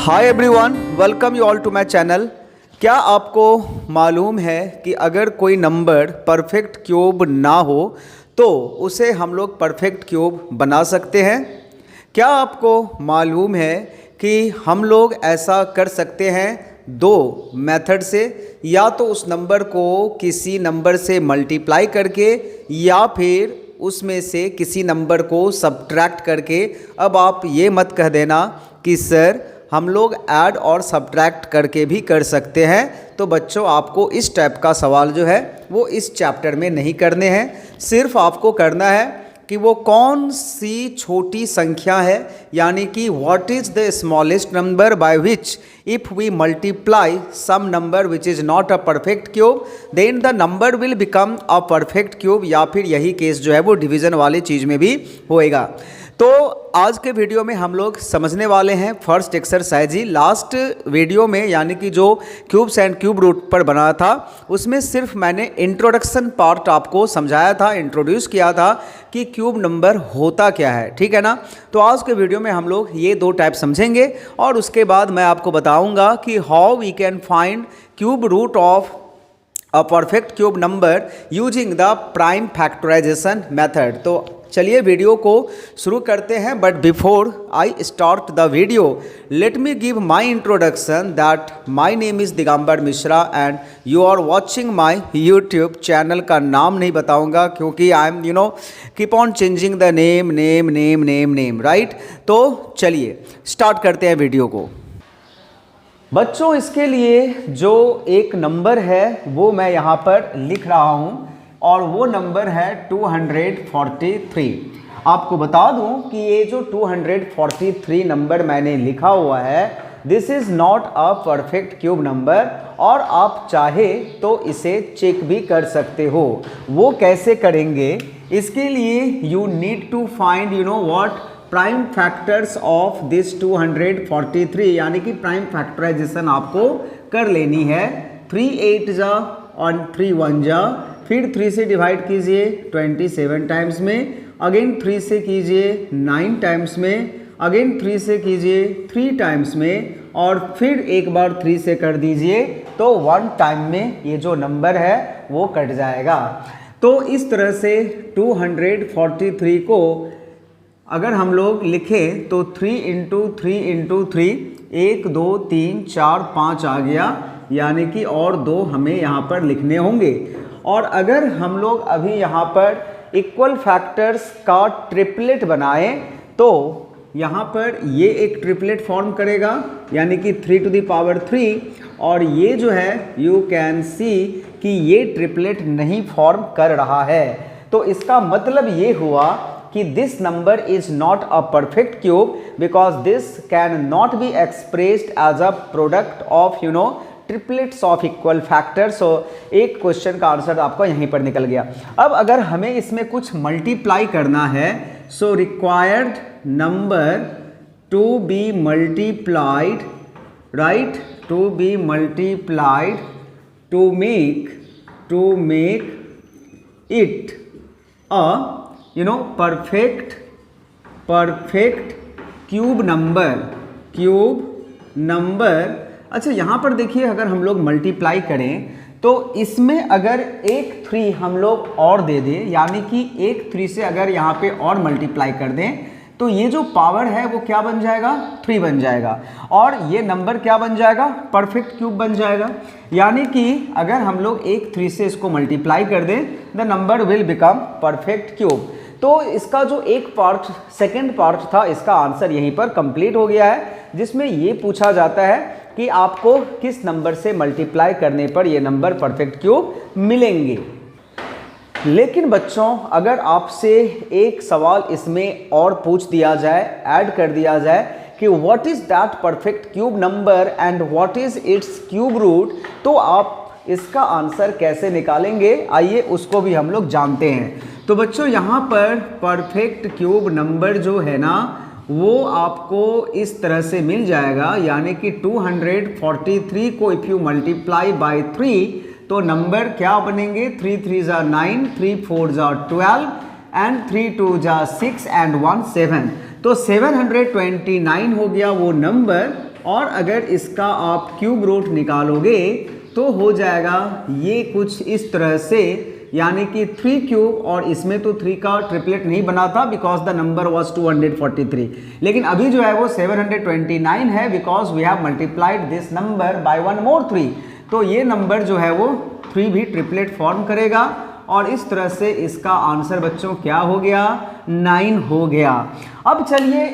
Hi everyone, welcome you all to my channel. क्या आपको मालूम है कि अगर कोई नंबर परफेक्ट क्यूब ना हो तो उसे हम लोग परफेक्ट क्यूब बना सकते हैं। क्या आपको मालूम है कि हम लोग ऐसा कर सकते हैं दो मेथड से, या तो उस नंबर को किसी नंबर से मल्टीप्लाई करके या फिर उसमें से किसी नंबर को सब्ट्रैक्ट करके। अब आप ये मत कह देना कि सर हम लोग ऐड और सब्ट्रैक्ट करके भी कर सकते हैं। तो बच्चों, आपको इस टाइप का सवाल जो है वो इस चैप्टर में नहीं करने हैं। सिर्फ आपको करना है कि वो कौन सी छोटी संख्या है, यानी कि what is the smallest number by which if we multiply some number which is not a perfect cube then the number will become a perfect cube, या फिर यही केस जो है वो डिवीज़न वाली चीज़ में भी होएगा। तो आज के वीडियो में हम लोग समझने वाले हैं फर्स्ट एक्सरसाइज ही। लास्ट वीडियो में यानी कि जो क्यूब्स एंड क्यूब रूट पर बना था उसमें सिर्फ मैंने इंट्रोडक्शन पार्ट आपको समझाया था, इंट्रोड्यूस किया था कि क्यूब नंबर होता क्या है, ठीक है ना। तो आज के वीडियो में हम लोग ये दो टाइप समझेंगे और उसके बाद मैं आपको बताऊंगा कि how we can find cube root of a perfect cube number using the prime factorisation method. तो चलिए वीडियो को शुरू करते हैं, but before I start the video let me give my introduction that my name is Digambar Mishra and you are watching my YouTube channel. का नाम नहीं बताऊंगा क्योंकि I am keep on changing the name right. तो चलिए स्टार्ट करते हैं video को। बच्चों, इसके लिए जो एक नंबर है वो मैं यहाँ पर लिख रहा हूँ और वो नंबर है 243। आपको बता दूं कि ये जो 243 नंबर मैंने लिखा हुआ है this is not a perfect cube number, और आप चाहे तो इसे चेक भी कर सकते हो। वो कैसे करेंगे? इसके लिए you need to find what prime factors of this 243, यानी कि प्राइम फैक्टराइजेशन आपको कर लेनी है। 3 8 जा और 3 1 जा, फिर 3 से डिवाइड कीजिए 27 टाइम्स में, अगेन 3 से कीजिए 9 टाइम्स में, अगेन 3 से कीजिए 3 टाइम्स में, और फिर एक बार 3 से कर दीजिए तो 1 टाइम में ये जो नंबर है वो कट जाएगा। तो इस तरह से 243 को अगर हम लोग लिखें तो 3 × 3 × 3 1 2 3 4 5 आ गया, यानी कि और 2 हमें यहाँ पर लिखने होंगे। और अगर हम लोग अभी यहाँ पर इक्वल फैक्टर्स का ट्रिपलेट बनाएं तो यहाँ पर ये एक ट्रिपलेट फॉर्म करेगा, यानी कि 3⁻3, और ये जो है यू कैन सी कि ये ट्रिपलेट नहीं फॉर्म कर रहा है। तो इसका मतलब ये हुआ कि this number is not a perfect cube because this can not be expressed as a product of triplets of equal factor. So एक क्वेश्चन का आंसर आपको यहीं पर निकल गया। अब अगर हमें इसमें कुछ मल्टीप्लाई करना है, so required number to be multiplied, right, to be multiplied to make it a perfect cube number. अच्छा, यहाँ पर देखिए, अगर हम लोग मल्टीप्लाई करें तो इसमें अगर एक 3 हम लोग और दे दें, यानी कि एक 3 से अगर यहाँ पे और मल्टीप्लाई कर दें तो ये जो पावर है वो क्या बन जाएगा? 3 बन जाएगा, और ये नंबर क्या बन जाएगा? परफेक्ट क्यूब बन जाएगा। यानी कि अगर हम लोग एक 3 से इसको मल्टीप्लाई कर दें the number will become perfect cube. तो इसका जो एक पार्ट, सेकेंड पार्ट था, इसका आंसर यहीं पर कंप्लीट हो गया है, जिसमें ये पूछा जाता है कि आपको किस नंबर से मल्टीप्लाई करने पर ये नंबर परफेक्ट क्यूब मिलेंगे। लेकिन बच्चों, अगर आपसे एक सवाल इसमें और पूछ दिया जाए, ऐड कर दिया जाए कि what is that perfect cube number and what is its cube root, तो आप इसका आंसर कैसे निकालेंगे? आइए उसको भी हम लोग जानते हैं। तो बच्चों, यहाँ पर परफेक्ट क्यूब नंबर जो है ना वो आपको इस तरह से मिल जाएगा, यानी कि 243 को इफ़ यू मल्टीप्लाई बाय 3 तो नंबर क्या बनेंगे? 3 3 जा 9, 3 4 जा 12 एंड 3 2 जा 6 एंड 1 7। तो 729 हो गया वो नंबर और अगर इसका आप क्यूब रूट निकालोगे तो हो जाएगा ये कुछ इस तरह से, यानी कि 3 क्यूब, और इसमें तो 3 का ट्रिपलेट नहीं बना था बिकॉज द नंबर वाज 243, लेकिन अभी जो है वो 729 है because we have multiplied this number by 1 more 3। तो ये नंबर जो है वो 3 भी ट्रिपलेट फॉर्म करेगा और इस तरह से इसका आंसर बच्चों क्या हो गया, 9 हो गया। अब चलिए,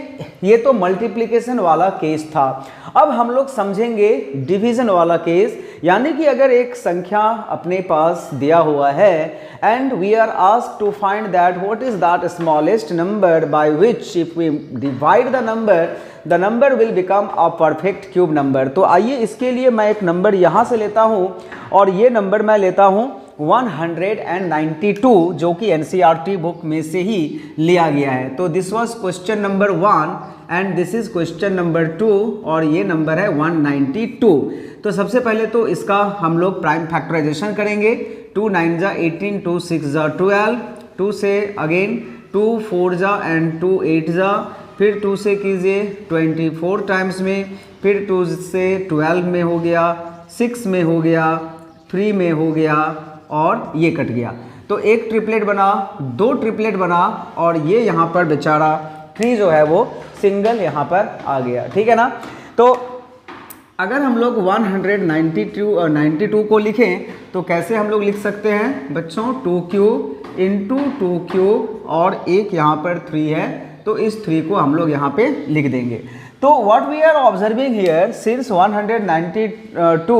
ये तो मल्टीप्लिकेशन वाला केस था। अब हम लोग समझेंगे डिवीजन वाला केस, यानी कि अगर एक संख्या अपने पास दिया हुआ है and we are asked to find that what is that smallest number by which if we divide the number will become a perfect cube number. तो आइए इसके लिए मैं एक नंबर यहाँ से लेता हूँ और ये नंबर मैं लेता हूँ 192, जो कि एनसीईआरटी बुक में से ही लिया गया है। तो this was question number 1 and this is question number 2 और ये नंबर है 192। तो सबसे पहले तो इसका हम लोग प्राइम फैक्टराइजेशन करेंगे। 2 9 जा 18, 2 6 जा 12, 2 से अगेन 2 4 जा एंड 2 8 जा, फिर 2 से कीजिए 24 टाइम्स में, फिर 2 से 12 में हो गया, 6 में हो गया, 3 में हो गया और ये कट गया। तो एक ट्रिपलेट बना, 2 ट्रिपलेट बना और ये यहाँ पर बेचारा 3 जो है वो सिंगल यहाँ पर आ गया, ठीक है ना। तो अगर हम लोग 192 को लिखें तो कैसे हम लोग लिख सकते हैं बच्चों, 2 क्यूब इंटू 2 क्यूब और एक यहाँ पर 3 है, तो इस 3 को हम लोग यहाँ पे लिख देंगे। तो what we are observing here, since 192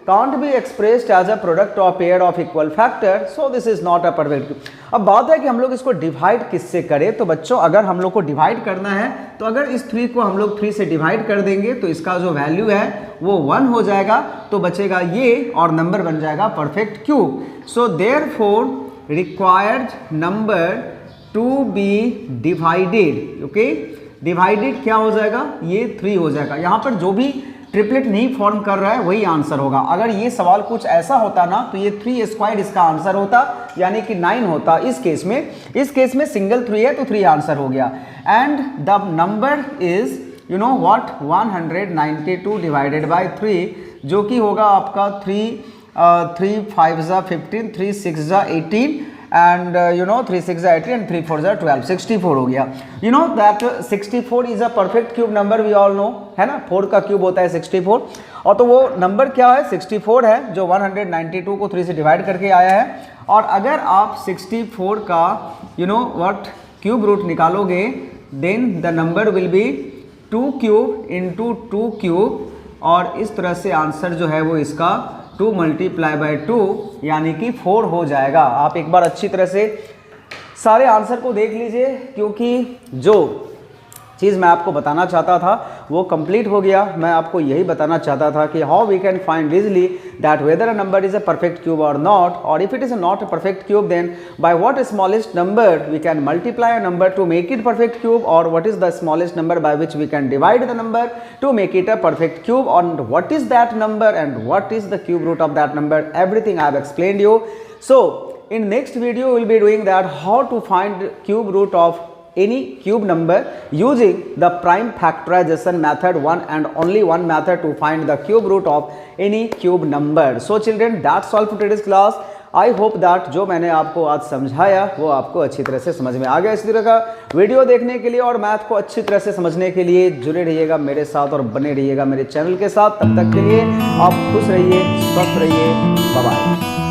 can't be expressed as a product of pair of equal factor, so this is not a perfect cube। अब बात है कि हम लोग इसको डिवाइड किससे करें। तो बच्चों अगर हम लोग को डिवाइड करना है तो अगर इस 3 को हम लोग 3 से डिवाइड कर देंगे तो इसका जो वैल्यू है वो 1 हो जाएगा, तो बचेगा ये और नंबर बन जाएगा perfect cube. So therefore required number to be divided, okay, divided क्या हो जाएगा, ये 3 हो जाएगा। यहाँ पर जो भी ट्रिपलेट नहीं फॉर्म कर रहा है वही आंसर होगा। अगर ये सवाल कुछ ऐसा होता ना तो ये 3 स्क्वायर इसका आंसर होता, यानी कि 9 होता। इस केस में सिंगल 3 है तो 3 आंसर हो गया। And the number is you know what, 192 divided by 3, जो कि होगा आपका 3 5 जा 15, 3 6 जा 18 and 3 6 जा 18 and 3 4 जा 12, 64 हो गया। You know that 64 is a perfect cube number, we all know, है ना, 4 का क्यूब होता है 64। और तो वो नंबर क्या है, 64 है, जो 192 को 3 से डिवाइड करके आया है। और अगर आप 64 का क्यूब रूट निकालोगे then the number will be 2 cube into 2 cube, और इस तरह से आंसर जो है वो इसका 2 मल्टीप्लाई बाय 2 यानी कि 4 हो जाएगा। आप एक बार अच्छी तरह से सारे आंसर को देख लीजिए, क्योंकि जो चीज़ मैं आपको बताना चाहता था वो कंप्लीट हो गया। मैं आपको यही बताना चाहता था कि how we can find easily that whether a number is a perfect cube और नॉट, और if it is not a perfect cube then by what smallest number we can multiply a number to make it perfect cube, और what is the smallest number by which we can divide the number to make it a perfect cube, and what is that number and what is the cube root of that number, everything I have explained you. So in next video we will be doing that how to find cube root of any cube number using the prime factorization method, one and only one method to find the cube root of any cube number. So children, that's all for today's class. I hope that जो मैंने आपको आज समझाया वो आपको अच्छी तरह से समझ में आ गया। इसी तरह का वीडियो देखने के लिए और मैथ को अच्छी तरह से समझने के लिए जुड़े रहिएगा मेरे साथ और बने रहिएगा मेरे चैनल के साथ। तब तक के लिए आप खुश रहिए, स्वस्थ रहिए, बाय बाय।